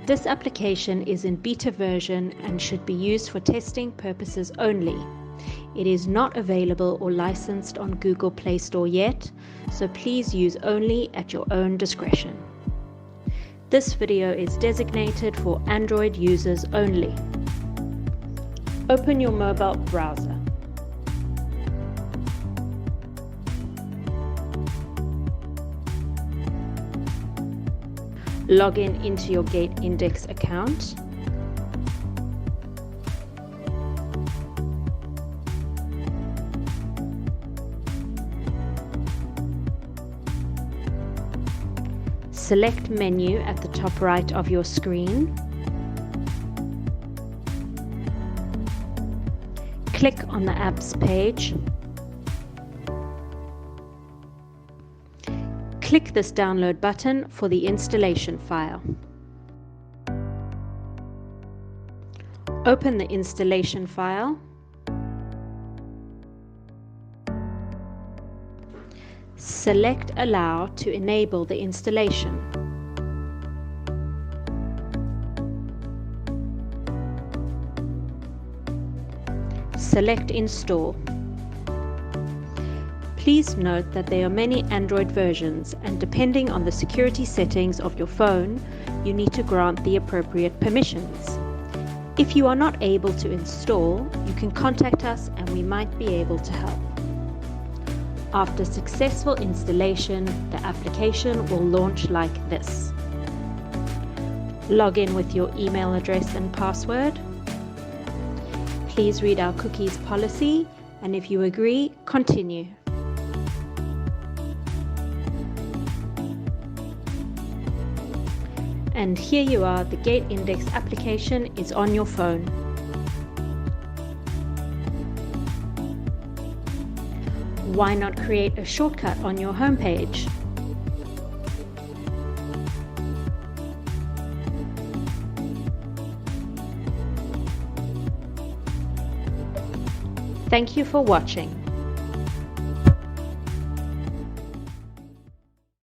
This application is in beta version and should be used for testing purposes only. It is not available or licensed on Google Play Store yet, so please use only at your own discretion. This video is designated for Android users only. Open your mobile browser. Log in into your Gate-Index account. Select Menu at the top right of your screen. Click on the Apps page. Click this download button for the installation file. Open the installation file. Select Allow to enable the installation. Select Install. Please note that there are many Android versions, and depending on the security settings of your phone, you need to grant the appropriate permissions. If you are not able to install, you can contact us and we might be able to help. After successful installation, the application will launch like this. Log in with your email address and password. Please read our cookies policy, and if you agree, continue. And here you are, the Gate-Index application is on your phone. Why not create a shortcut on your homepage? Thank you for watching.